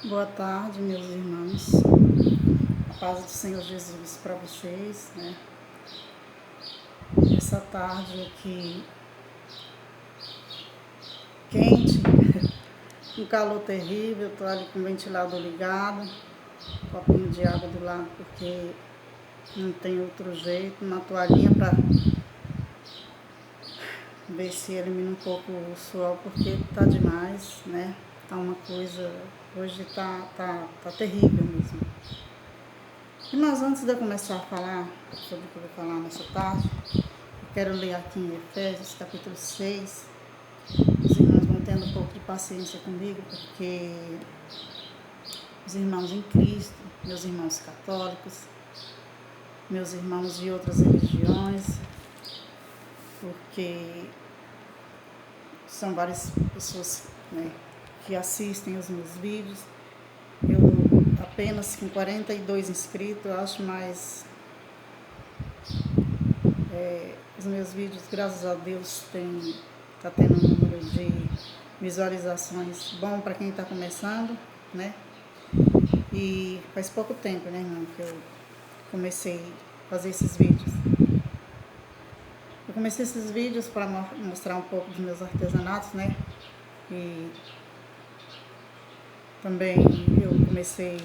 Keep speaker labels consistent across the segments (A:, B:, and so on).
A: Boa tarde, meus irmãos. A paz do Senhor Jesus para vocês, né? Essa tarde aqui quente, um calor terrível, eu tô ali com o ventilador ligado, copinho de água do lado porque não tem outro jeito, uma toalhinha para ver se elimina um pouco o suor, porque tá demais, né? Tá uma coisa, hoje tá terrível mesmo. Irmãos, antes de eu começar a falar sobre o que eu vou falar nessa tarde, eu quero ler aqui em Efésios, capítulo 6. Os irmãos vão tendo um pouco de paciência comigo, porque os irmãos em Cristo, meus irmãos católicos, meus irmãos de outras religiões, porque são várias pessoas, né, que assistem os meus vídeos. Eu apenas com 42 inscritos, eu acho, mas os meus vídeos, graças a Deus, tá tendo um número de visualizações bom para quem está começando, né? E faz pouco tempo, né, irmão, que eu comecei a fazer esses vídeos. Eu comecei esses vídeos para mostrar um pouco dos meus artesanatos, né? E também eu comecei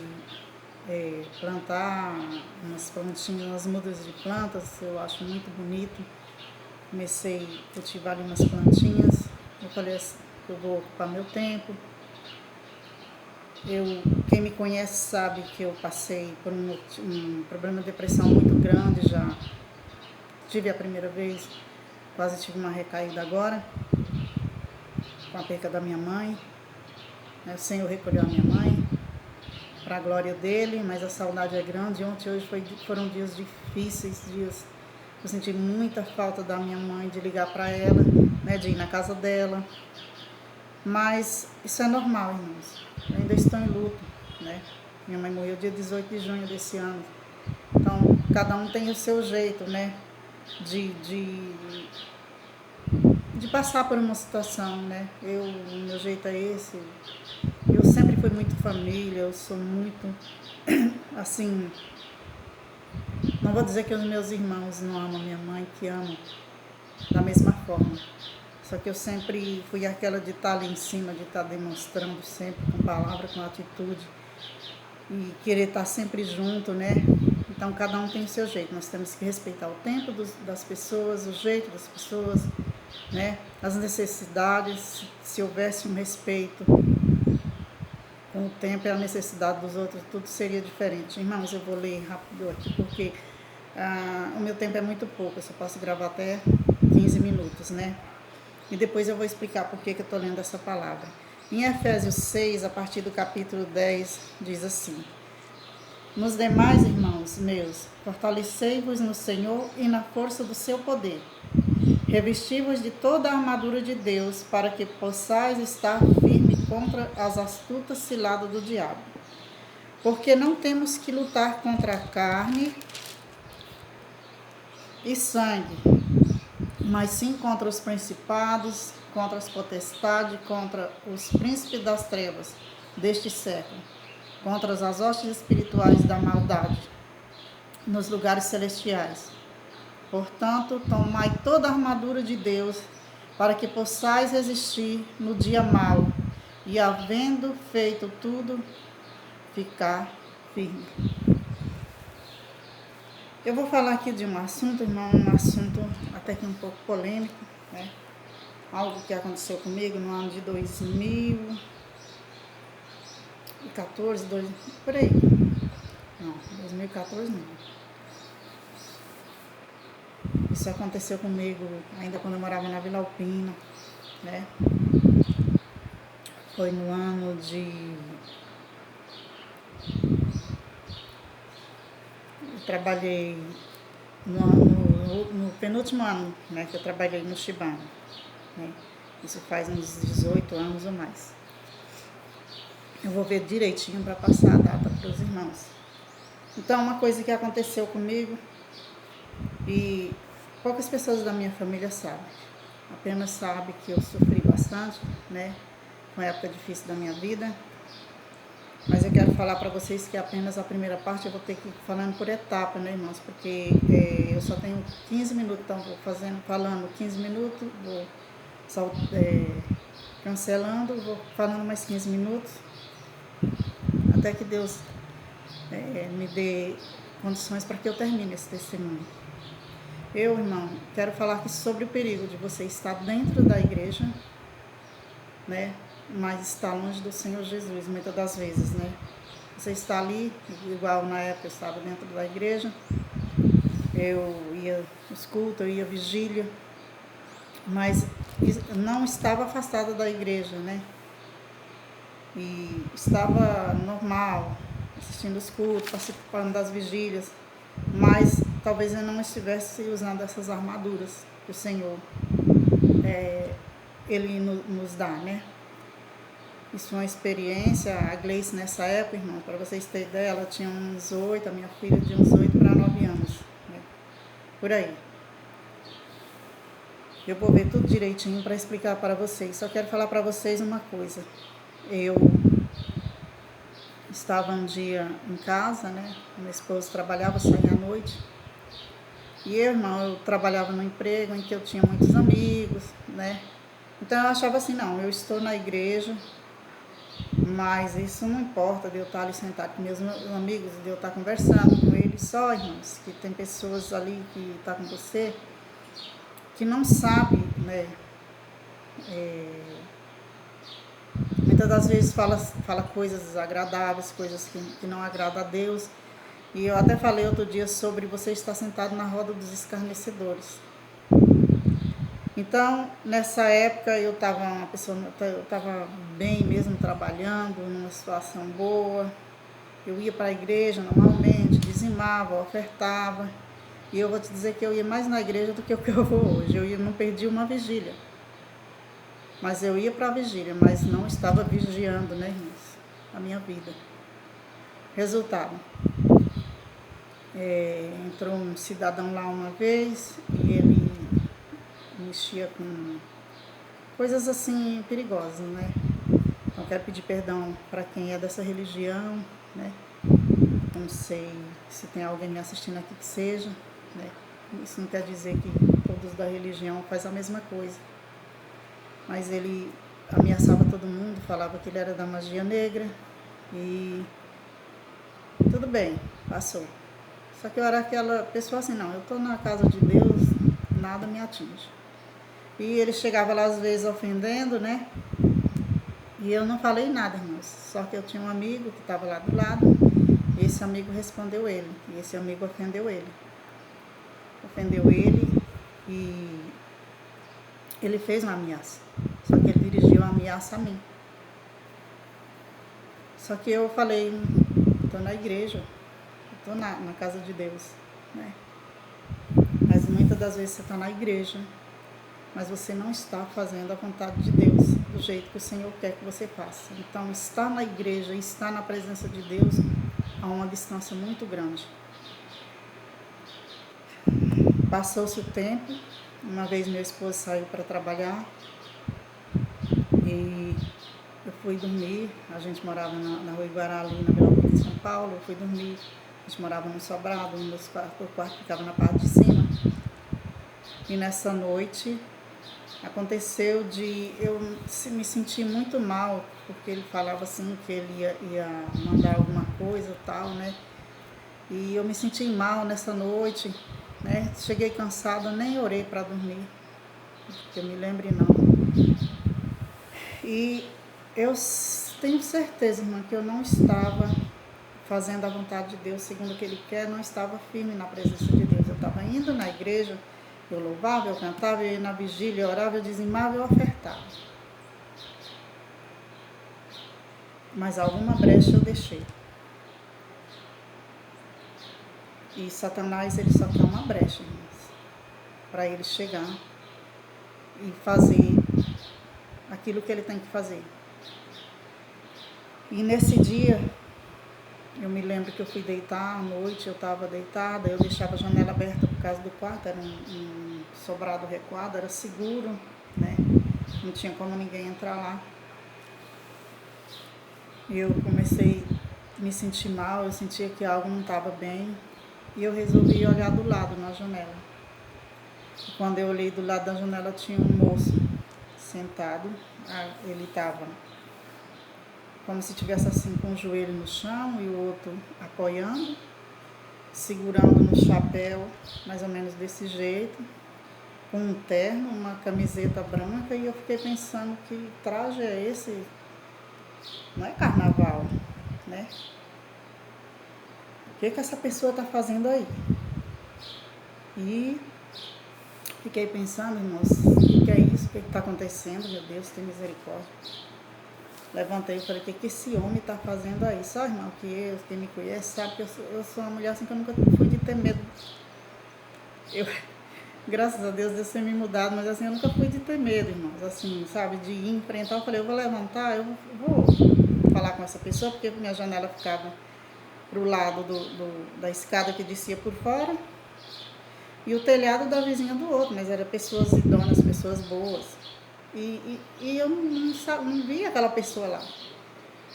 A: a plantar umas plantinhas, umas mudas de plantas, eu acho muito bonito. Comecei a cultivar ali umas plantinhas. Eu falei assim, eu vou ocupar meu tempo. Quem me conhece sabe que eu passei por um problema de depressão muito grande já. Tive a primeira vez, quase tive uma recaída agora, com a perca da minha mãe. O Senhor recolheu a minha mãe, para a glória dele, mas a saudade é grande. Ontem e hoje foram dias difíceis, dias eu senti muita falta da minha mãe, de ligar para ela, né, de ir na casa dela. Mas isso é normal, irmãos. Eu ainda estou em luto, né? Minha mãe morreu dia 18 de junho desse ano. Então, cada um tem o seu jeito, né? De passar por uma situação, né? O meu jeito é esse. Eu sempre fui muito família, eu sou muito, assim, não vou dizer que os meus irmãos não amam minha mãe, que amam da mesma forma. Só que eu sempre fui aquela de estar ali em cima, de estar demonstrando sempre com palavra, com atitude e querer estar sempre junto, né? Então cada um tem o seu jeito, nós temos que respeitar o tempo das pessoas, o jeito das pessoas, né? As necessidades, se houvesse um respeito com o tempo e a necessidade dos outros, tudo seria diferente. Irmãos, eu vou ler rápido aqui, porque o meu tempo é muito pouco, eu só posso gravar até 15 minutos, né? E depois eu vou explicar por que eu estou lendo essa palavra. Em Efésios 6, a partir do capítulo 10, diz assim: Nos demais, irmãos meus, fortalecei-vos no Senhor e na força do seu poder. Revesti-vos de toda a armadura de Deus, para que possais estar firme contra as astutas ciladas do diabo. Porque não temos que lutar contra a carne e sangue, mas sim contra os principados, contra as potestades, contra os príncipes das trevas deste século, contra as hostes espirituais da maldade nos lugares celestiais. Portanto, tomai toda a armadura de Deus, para que possais resistir no dia mau, e havendo feito tudo, ficar firme. Eu vou falar aqui de um assunto, irmão, um assunto até que um pouco polêmico, né? Algo que aconteceu comigo no ano de 2014, por aí. Não, 2014 não. Isso aconteceu comigo ainda quando eu morava na Vila Alpina, né? Foi no ano de... Eu trabalhei no penúltimo ano, né? Que eu trabalhei no Shibano, né? Isso faz uns 18 anos ou mais. Eu vou ver direitinho para passar a data para os irmãos. Então, uma coisa que aconteceu comigo e poucas pessoas da minha família sabem. Apenas sabem que eu sofri bastante, né? Foi uma época difícil da minha vida. Mas eu quero falar para vocês que apenas a primeira parte eu vou ter que ir falando por etapa, né, irmãos? Porque eu só tenho 15 minutos, então vou falando 15 minutos, vou cancelando, vou falando mais 15 minutos, até que Deus me dê condições para que eu termine esse testemunho. Eu, irmão, quero falar aqui sobre o perigo de você estar dentro da igreja, né? Mas está longe do Senhor Jesus, muitas das vezes, né? Você está ali, igual na época eu estava dentro da igreja, eu ia nos cultos, eu ia à vigília, mas não estava afastada da igreja, né? E estava normal, assistindo os cultos, participando das vigílias, mas talvez eu não estivesse usando essas armaduras que o Senhor, Ele nos dá, né? Isso foi uma experiência. A Gleice nessa época, irmão, para vocês terem ideia, ela tinha uns 8, a minha filha de uns 8 para 9 anos, né? Por aí. Eu vou ver tudo direitinho para explicar para vocês. Só quero falar para vocês uma coisa. Eu estava um dia em casa, né? Meu esposo trabalhava, saía à noite. E eu, irmão, eu trabalhava no emprego em que eu tinha muitos amigos, né? Então eu achava assim, não, eu estou na igreja, mas isso não importa de eu estar ali sentado com meus amigos, de eu estar conversando com eles só, irmãos, que tem pessoas ali que estão com você, que não sabem, né? Muitas das vezes fala coisas desagradáveis, coisas que não agradam a Deus. E eu até falei outro dia sobre você estar sentado na roda dos escarnecedores. Então, nessa época eu estava bem mesmo, trabalhando, numa situação boa. Eu ia para a igreja normalmente, dizimava, ofertava. E eu vou te dizer que eu ia mais na igreja do que o que eu vou hoje. Eu não perdi uma vigília. Mas eu ia para a vigília, mas não estava vigiando, né, irmãos, a minha vida. Resultado. Entrou um cidadão lá uma vez e ele mexia com coisas assim perigosas, né? Então quero pedir perdão para quem é dessa religião, né? Não sei se tem alguém me assistindo aqui que seja, né? Isso não quer dizer que todos da religião fazem a mesma coisa. Mas ele ameaçava todo mundo, falava que ele era da magia negra e tudo bem, passou. Só que eu era aquela pessoa assim, não, eu estou na casa de Deus, nada me atinge. E ele chegava lá às vezes ofendendo, né? E eu não falei nada, irmãos. Só que eu tinha um amigo que estava lá do lado, e esse amigo respondeu ele, e esse amigo ofendeu ele. Ofendeu ele e ele fez uma ameaça. Só que ele dirigiu a ameaça a mim. Só que eu falei, estou na igreja, estou na casa de Deus, né? Mas muitas das vezes você está na igreja, mas você não está fazendo a vontade de Deus do jeito que o Senhor quer que você faça. Então, estar na igreja, estar na presença de Deus, a uma distância muito grande. Passou-se o tempo, uma vez meu esposo saiu para trabalhar e eu fui dormir. A gente morava na Rua Iguará, ali na Vila de São Paulo. Eu fui dormir, a gente morava no sobrado, o quarto ficava na parte de cima. E nessa noite aconteceu de eu me sentir muito mal, porque ele falava assim que ele ia mandar alguma coisa e tal, né? E eu me senti mal nessa noite, né? Cheguei cansada, nem orei para dormir, que eu me lembre não. E eu tenho certeza, irmã, que eu não estava fazendo a vontade de Deus segundo o que Ele quer, não estava firme na presença de Deus. Eu estava indo na igreja, eu louvava, eu cantava, eu ia na vigília, eu orava, eu dizimava, eu ofertava. Mas alguma brecha eu deixei. E Satanás, ele só quer uma brecha, irmãos, para ele chegar e fazer aquilo que ele tem que fazer. E nesse dia, eu me lembro que eu fui deitar à noite, eu estava deitada, eu deixava a janela aberta por causa do quarto, era um sobrado recuado, era seguro, né? não tinha como ninguém entrar lá. Eu comecei a me sentir mal, eu sentia que algo não estava bem e eu resolvi olhar do lado, na janela. Quando eu olhei do lado da janela tinha um moço sentado, ele estava como se tivesse assim com o joelho no chão e o outro apoiando, segurando no chapéu, mais ou menos desse jeito, com um terno, uma camiseta branca, e eu fiquei pensando que traje é esse? Não é carnaval, né? O que essa pessoa está fazendo aí? E fiquei pensando, irmãos, o que é isso? O que está acontecendo? Meu Deus, tem misericórdia. Levantei e falei, o que esse homem está fazendo aí? Só, irmão, que quem me conhece sabe que eu sou uma mulher assim que eu nunca fui de ter medo. Graças a Deus ter me mudado, mas assim, eu nunca fui de ter medo, irmãos. Assim, sabe, de ir enfrentar. Eu falei, eu vou levantar, eu vou falar com essa pessoa, porque minha janela ficava pro lado da escada que descia por fora e o telhado da vizinha do outro, mas eram pessoas idôneas, pessoas boas. E eu não via aquela pessoa lá.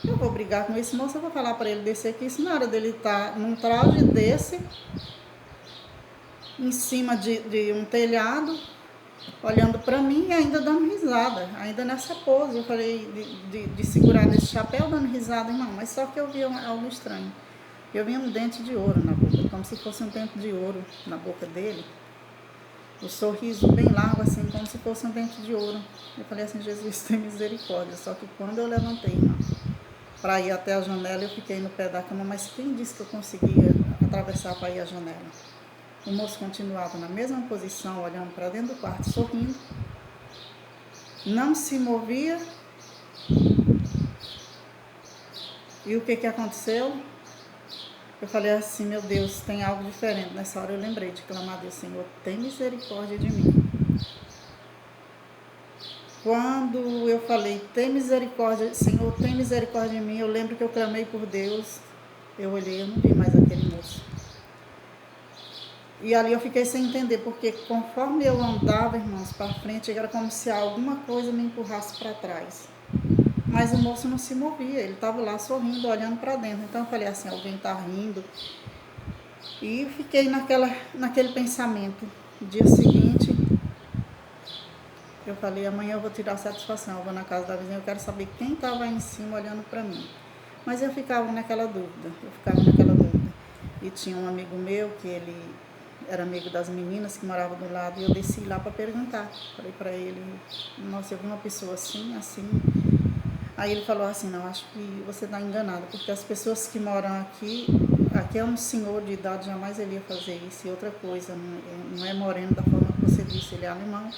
A: Eu vou brigar com esse moço, eu vou falar para ele descer aqui. Se na hora dele estar num traje desse, em cima de um telhado, olhando para mim e ainda dando risada, ainda nessa pose. Eu falei de segurar nesse chapéu, dando risada, irmão, mas só que eu vi algo estranho. Eu vi um dente de ouro na boca, como se fosse um dente de ouro na boca dele. O sorriso bem largo, assim, como se fosse um dente de ouro. Eu falei assim, Jesus, tem misericórdia. Só que quando eu levantei, irmão, para ir até a janela, eu fiquei no pé da cama, mas quem disse que eu conseguia atravessar para ir à janela? O moço continuava na mesma posição, olhando para dentro do quarto, sorrindo. Não se movia. E o que aconteceu? Eu falei assim, meu Deus, tem algo diferente. Nessa hora eu lembrei de clamar a Deus, Senhor, tem misericórdia de mim. Quando eu falei, tem misericórdia, Senhor, tem misericórdia de mim, eu lembro que eu clamei por Deus. Eu olhei, eu não vi mais aquele moço. E ali eu fiquei sem entender, porque conforme eu andava, irmãos, para frente, era como se alguma coisa me empurrasse para trás. Mas o moço não se movia, ele estava lá sorrindo, olhando para dentro. Então eu falei assim, alguém está rindo. E fiquei naquele pensamento. No dia seguinte, eu falei, amanhã eu vou tirar satisfação, eu vou na casa da vizinha, eu quero saber quem estava aí em cima olhando para mim. Mas eu ficava naquela dúvida, E tinha um amigo meu, que ele era amigo das meninas que moravam do lado, e eu desci lá para perguntar. Falei para ele, nossa, eu vi uma pessoa assim, assim. Aí ele falou assim, não, acho que você está enganado, porque as pessoas que moram aqui é um senhor de idade, jamais ele ia fazer isso. E outra coisa, não é moreno da forma que você disse, ele é alemão.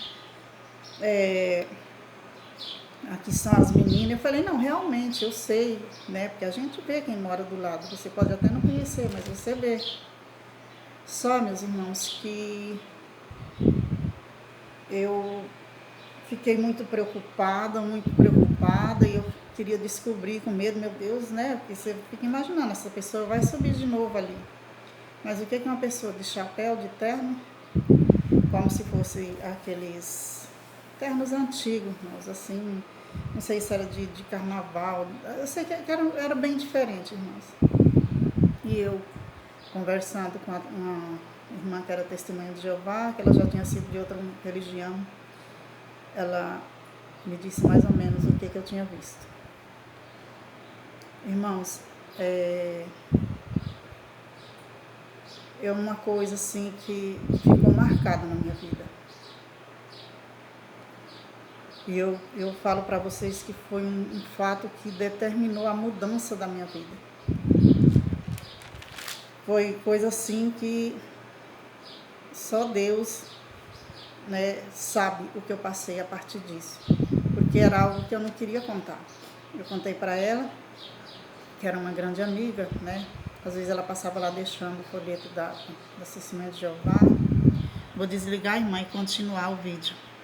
A: Aqui são as meninas. Eu falei, não, realmente, eu sei, né? Porque a gente vê quem mora do lado. Você pode até não conhecer, mas você vê. Só, meus irmãos, que eu fiquei muito preocupada, e eu queria descobrir com medo, meu Deus, né? Porque você fica imaginando, essa pessoa vai subir de novo ali. Mas o que é uma pessoa de chapéu, de terno, como se fosse aqueles ternos antigos, irmãos, assim, não sei se era de carnaval, eu sei que era bem diferente, irmãos. E eu conversando com uma irmã que era testemunha de Jeová, que ela já tinha sido de outra religião, ela me disse mais ou menos o que eu tinha visto. Irmãos, é uma coisa assim que ficou marcada na minha vida. E eu falo para vocês que foi um fato que determinou a mudança da minha vida. Foi coisa assim que só Deus, né, sabe o que eu passei a partir disso. Porque era algo que eu não queria contar. Eu contei para ela, que era uma grande amiga, né? Às vezes ela passava lá deixando o folheto da Testemunha de Jeová. Vou desligar, irmã, e continuar o vídeo.